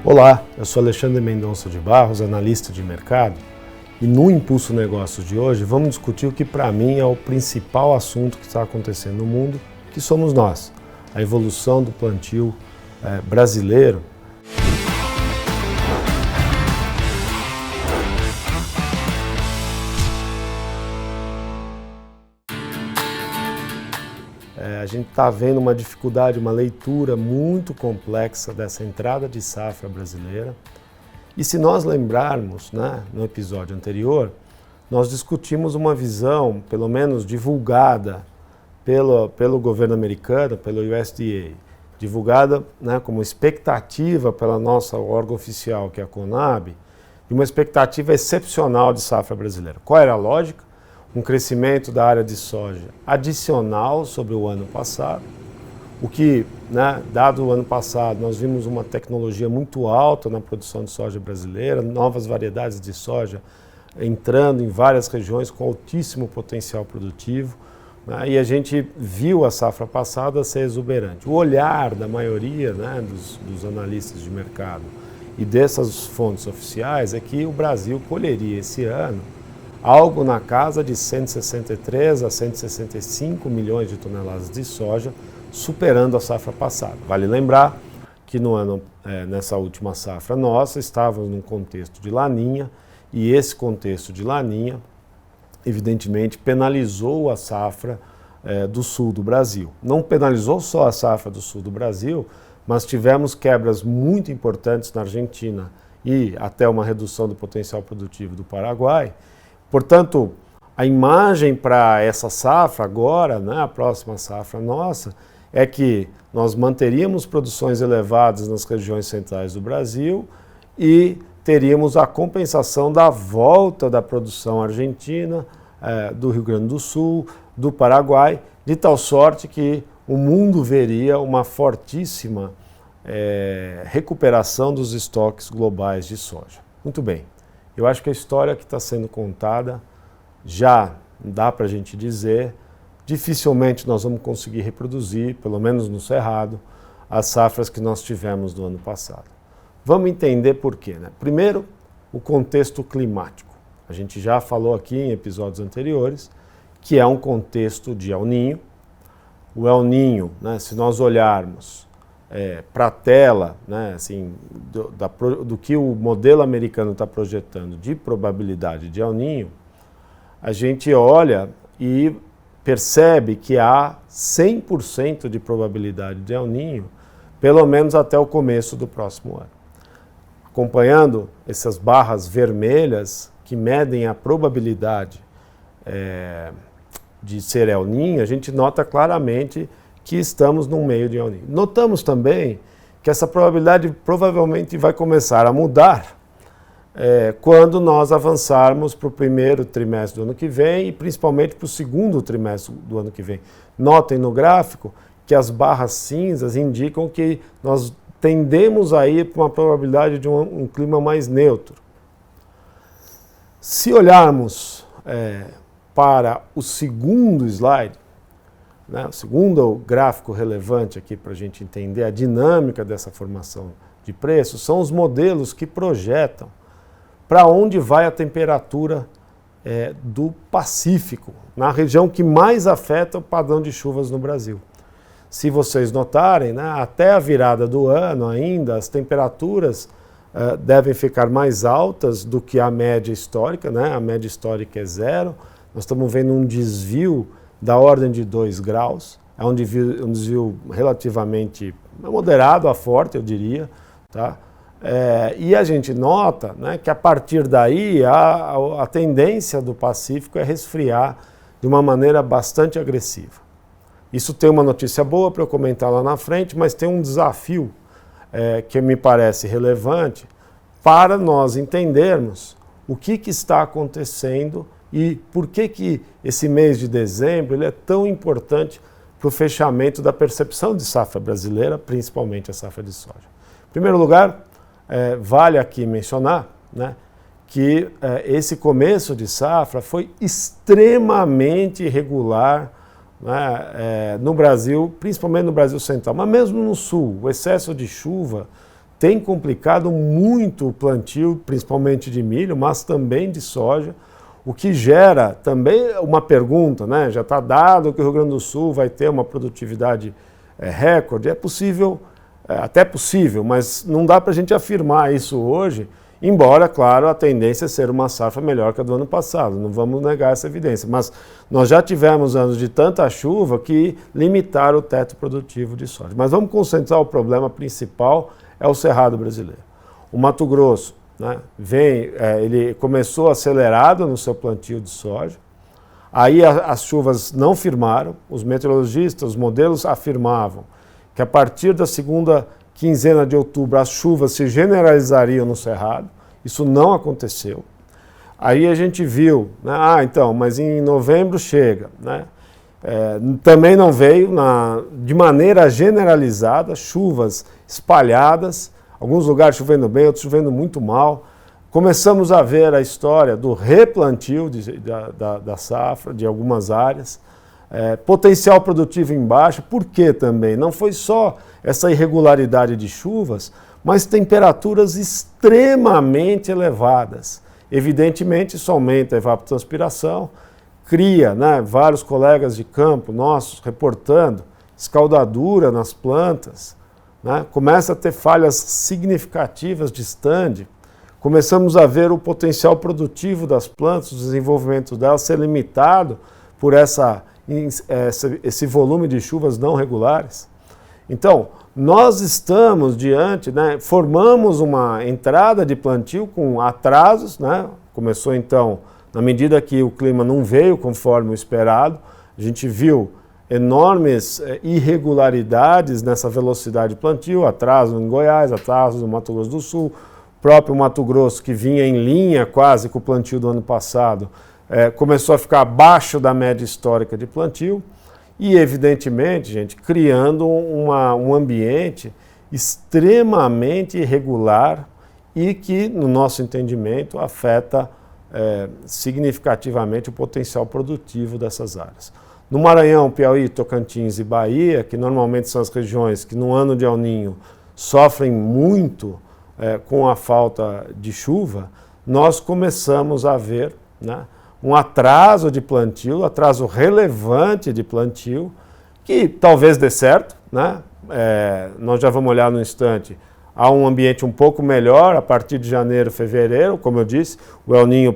Olá, eu sou Alexandre Mendonça de Barros, analista de mercado, e no Impulso Negócios de hoje vamos discutir o que para mim é o principal assunto que está acontecendo no mundo, que somos nós, a evolução do plantio brasileiro. A gente está vendo uma dificuldade, uma leitura muito complexa dessa entrada de safra brasileira. E se nós lembrarmos, no episódio anterior, nós discutimos uma visão, pelo menos divulgada pelo governo americano, pelo USDA, divulgada como expectativa pela nossa órgão oficial, que é a Conab, de uma expectativa excepcional de safra brasileira. Qual era a lógica? Um crescimento da área de soja adicional sobre o ano passado, o que, dado o ano passado, nós vimos uma tecnologia muito alta na produção de soja brasileira, novas variedades de soja entrando em várias regiões com altíssimo potencial produtivo, e a gente viu a safra passada ser exuberante. O olhar da maioria dos analistas de mercado e dessas fontes oficiais é que o Brasil colheria esse ano algo na casa de 163 a 165 milhões de toneladas de soja, superando a safra passada. Vale lembrar que nessa última safra nossa, estávamos num contexto de laninha, e esse contexto de laninha, evidentemente, penalizou a safra do sul do Brasil. Não penalizou só a safra do sul do Brasil, mas tivemos quebras muito importantes na Argentina e até uma redução do potencial produtivo do Paraguai. Portanto, a imagem para essa safra agora, a próxima safra nossa, é que nós manteríamos produções elevadas nas regiões centrais do Brasil e teríamos a compensação da volta da produção argentina, do Rio Grande do Sul, do Paraguai, de tal sorte que o mundo veria uma fortíssima recuperação dos estoques globais de soja. Muito bem. Eu acho que a história que está sendo contada já dá para a gente dizer, dificilmente nós vamos conseguir reproduzir, pelo menos no Cerrado, as safras que nós tivemos no ano passado. Vamos entender por quê. Primeiro, o contexto climático. A gente já falou aqui em episódios anteriores que é um contexto de El Niño. O El Niño, se nós olharmos para a tela, do que o modelo americano está projetando de probabilidade de El Niño, a gente olha e percebe que há 100% de probabilidade de El Niño, pelo menos até o começo do próximo ano. Acompanhando essas barras vermelhas que medem a probabilidade de ser El Niño, a gente nota claramente que estamos no meio de El Niño. Notamos também que essa probabilidade provavelmente vai começar a mudar quando nós avançarmos para o primeiro trimestre do ano que vem e principalmente para o segundo trimestre do ano que vem. Notem no gráfico que as barras cinzas indicam que nós tendemos a ir para uma probabilidade de um clima mais neutro. Se olharmos para o segundo slide, o segundo gráfico relevante aqui para a gente entender a dinâmica dessa formação de preços são os modelos que projetam para onde vai a temperatura do Pacífico, na região que mais afeta o padrão de chuvas no Brasil. Se vocês notarem, até a virada do ano ainda, as temperaturas devem ficar mais altas do que a média histórica, a média histórica é 0, nós estamos vendo um desvio da ordem de 2 graus, é um desvio relativamente moderado a forte, eu diria, e a gente nota que a partir daí a tendência do Pacífico é resfriar de uma maneira bastante agressiva. Isso tem uma notícia boa para eu comentar lá na frente, mas tem um desafio que me parece relevante para nós entendermos o que está acontecendo e por que esse mês de dezembro ele é tão importante para o fechamento da percepção de safra brasileira, principalmente a safra de soja. Em primeiro lugar, vale aqui mencionar que esse começo de safra foi extremamente irregular no Brasil, principalmente no Brasil Central, mas mesmo no Sul. O excesso de chuva tem complicado muito o plantio, principalmente de milho, mas também de soja, o que gera também uma pergunta, né? Já está dado que o Rio Grande do Sul vai ter uma produtividade recorde. É possível, até possível, mas não dá para a gente afirmar isso hoje, embora, claro, a tendência é ser uma safra melhor que a do ano passado, não vamos negar essa evidência, mas nós já tivemos anos de tanta chuva que limitaram o teto produtivo de soja. Mas vamos concentrar o problema principal, é o Cerrado brasileiro. O Mato Grosso, né, ele começou acelerado no seu plantio de soja, aí as chuvas não firmaram, os meteorologistas, os modelos afirmavam que a partir da segunda quinzena de outubro as chuvas se generalizariam no Cerrado, isso não aconteceu. Aí a gente viu, né, então, mas em novembro chega, né? Também não veio de maneira generalizada, chuvas espalhadas, alguns lugares chovendo bem, outros chovendo muito mal. Começamos a ver a história do replantio da safra de algumas áreas, potencial produtivo em baixa. Por quê também? Não foi só essa irregularidade de chuvas, mas temperaturas extremamente elevadas. Evidentemente, isso aumenta a evapotranspiração, cria, né, vários colegas de campo nossos reportando escaldadura nas plantas, né, começa a ter falhas significativas de stand, começamos a ver o potencial produtivo das plantas, o desenvolvimento delas ser limitado por esse volume de chuvas não regulares. Então, nós estamos diante, né, formamos uma entrada de plantio com atrasos, né, começou então, na medida que o clima não veio conforme o esperado, a gente viu enormes irregularidades nessa velocidade de plantio, atraso em Goiás, atraso no Mato Grosso do Sul, próprio Mato Grosso, que vinha em linha quase com o plantio do ano passado, começou a ficar abaixo da média histórica de plantio e, evidentemente, gente, criando um ambiente extremamente irregular e que, no nosso entendimento, afeta significativamente o potencial produtivo dessas áreas. No Maranhão, Piauí, Tocantins e Bahia, que normalmente são as regiões que no ano de El Niño sofrem muito com a falta de chuva, nós começamos a ver, né, um atraso de plantio, atraso relevante de plantio, que talvez dê certo, né? Nós já vamos olhar no instante. Há um ambiente um pouco melhor a partir de janeiro, fevereiro, como eu disse, o El Niño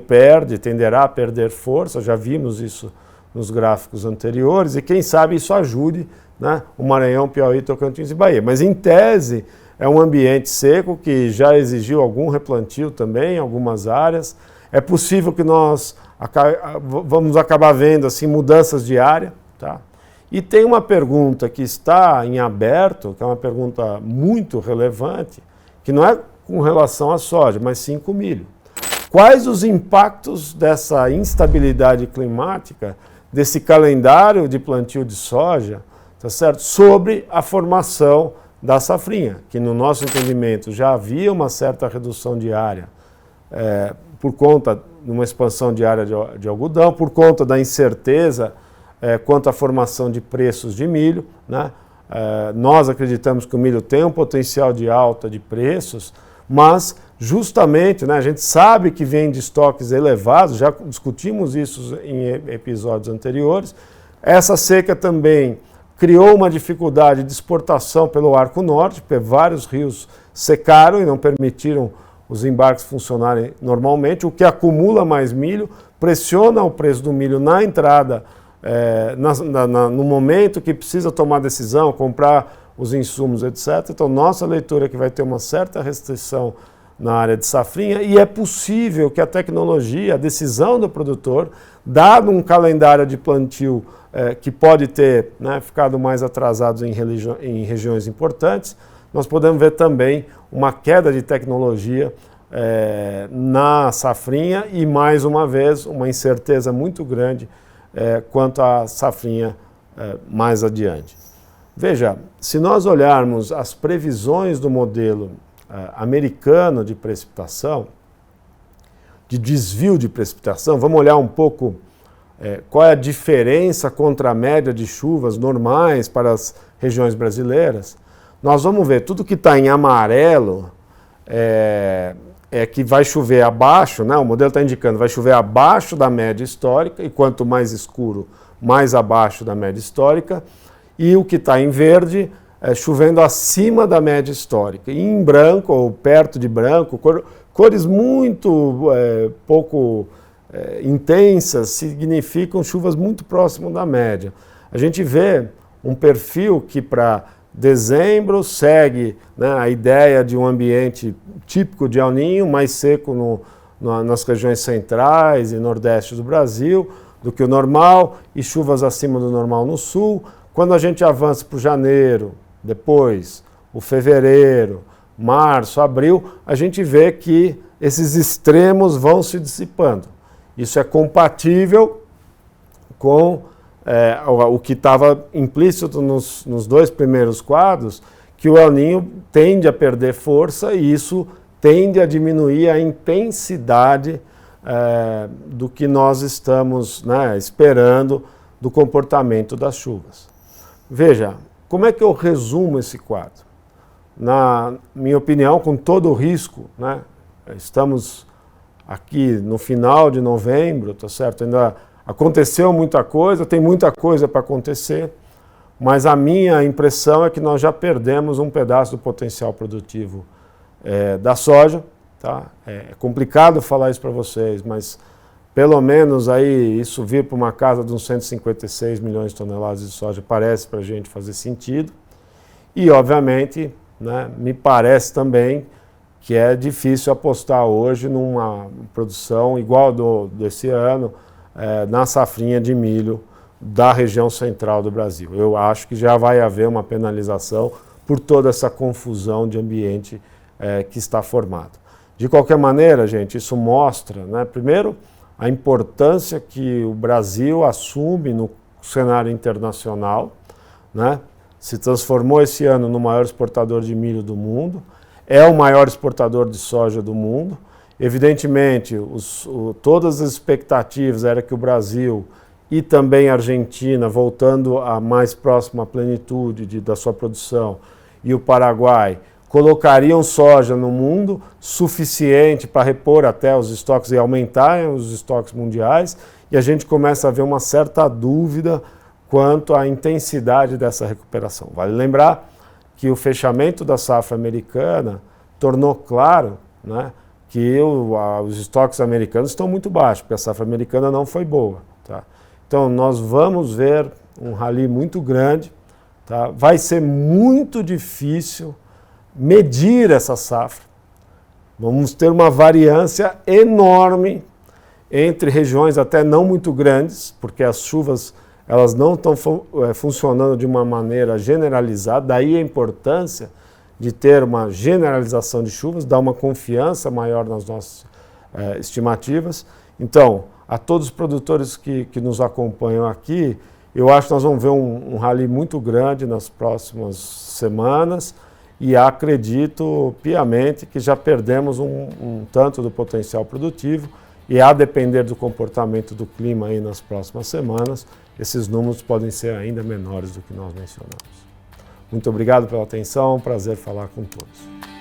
tenderá a perder força, já vimos isso nos gráficos anteriores, e quem sabe isso ajude, né, o Maranhão, Piauí, Tocantins e Bahia. Mas em tese é um ambiente seco que já exigiu algum replantio também em algumas áreas. É possível que nós vamos acabar vendo assim, mudanças de área, tá? E tem uma pergunta que está em aberto, que é uma pergunta muito relevante, que não é com relação à soja, mas sim com o milho. Quais os impactos dessa instabilidade climática, desse calendário de plantio de soja, tá certo? Sobre a formação da safrinha, que no nosso entendimento já havia uma certa redução de área por conta de uma expansão de área de algodão, por conta da incerteza quanto à formação de preços de milho, né? Nós acreditamos que o milho tem um potencial de alta de preços, mas justamente, né, a gente sabe que vem de estoques elevados, já discutimos isso em episódios anteriores. Essa seca também criou uma dificuldade de exportação pelo Arco Norte, porque vários rios secaram e não permitiram os embarques funcionarem normalmente, o que acumula mais milho, pressiona o preço do milho na entrada, no momento que precisa tomar decisão, comprar os insumos, etc. Então, nossa leitura é que vai ter uma certa restrição na área de safrinha e é possível que a tecnologia, a decisão do produtor, dado um calendário de plantio que pode ter, né, ficado mais atrasados em regiões importantes, nós podemos ver também uma queda de tecnologia na safrinha e, mais uma vez, uma incerteza muito grande quanto à safrinha mais adiante. Veja, se nós olharmos as previsões do modelo americano de precipitação, de desvio de precipitação, vamos olhar um pouco qual é a diferença contra a média de chuvas normais para as regiões brasileiras. Nós vamos ver tudo que está em amarelo é que vai chover abaixo, né? O modelo está indicando vai chover abaixo da média histórica, e quanto mais escuro, mais abaixo da média histórica, e o que está em verde é chovendo acima da média histórica. E em branco, ou perto de branco, cores muito pouco intensas significam chuvas muito próximas da média. A gente vê um perfil que para dezembro segue, né, a ideia de um ambiente típico de El Niño, mais seco nas regiões centrais e nordeste do Brasil do que o normal, e chuvas acima do normal no sul. Quando a gente avança para o janeiro, depois o fevereiro, março, abril, a gente vê que esses extremos vão se dissipando. Isso é compatível com o que estava implícito nos dois primeiros quadros, que o El Niño tende a perder força e isso tende a diminuir a intensidade do que nós estamos, né, esperando do comportamento das chuvas. Veja, como é que eu resumo esse quadro? Na minha opinião, com todo o risco, né, estamos aqui no final de novembro, tá certo? Ainda aconteceu muita coisa, tem muita coisa para acontecer, mas a minha impressão é que nós já perdemos um pedaço do potencial produtivo da soja. Tá? É complicado falar isso para vocês, mas pelo menos aí isso vir para uma casa de uns 156 milhões de toneladas de soja parece para a gente fazer sentido. E obviamente, né, me parece também que é difícil apostar hoje numa produção igual desse ano, na safrinha de milho da região central do Brasil. Eu acho que já vai haver uma penalização por toda essa confusão de ambiente que está formado. De qualquer maneira, gente, isso mostra, né, primeiro, a importância que o Brasil assume no cenário internacional, né, se transformou esse ano no maior exportador de milho do mundo, é o maior exportador de soja do mundo. Evidentemente, todas as expectativas eram que o Brasil e também a Argentina, voltando a mais próxima à plenitude da sua produção, e o Paraguai, colocariam soja no mundo suficiente para repor até os estoques e aumentar os estoques mundiais, e a gente começa a ver uma certa dúvida quanto à intensidade dessa recuperação. Vale lembrar que o fechamento da safra americana tornou claro, né, que os estoques americanos estão muito baixos, porque a safra americana não foi boa. Tá? Então, nós vamos ver um rally muito grande. Tá? Vai ser muito difícil medir essa safra. Vamos ter uma variância enorme entre regiões até não muito grandes, porque as chuvas elas não estão funcionando de uma maneira generalizada, daí a importância de ter uma generalização de chuvas, dar uma confiança maior nas nossas estimativas. Então, a todos os produtores que nos acompanham aqui, eu acho que nós vamos ver um rally muito grande nas próximas semanas e acredito piamente que já perdemos um tanto do potencial produtivo e, a depender do comportamento do clima aí nas próximas semanas, esses números podem ser ainda menores do que nós mencionamos. Muito obrigado pela atenção, prazer falar com todos.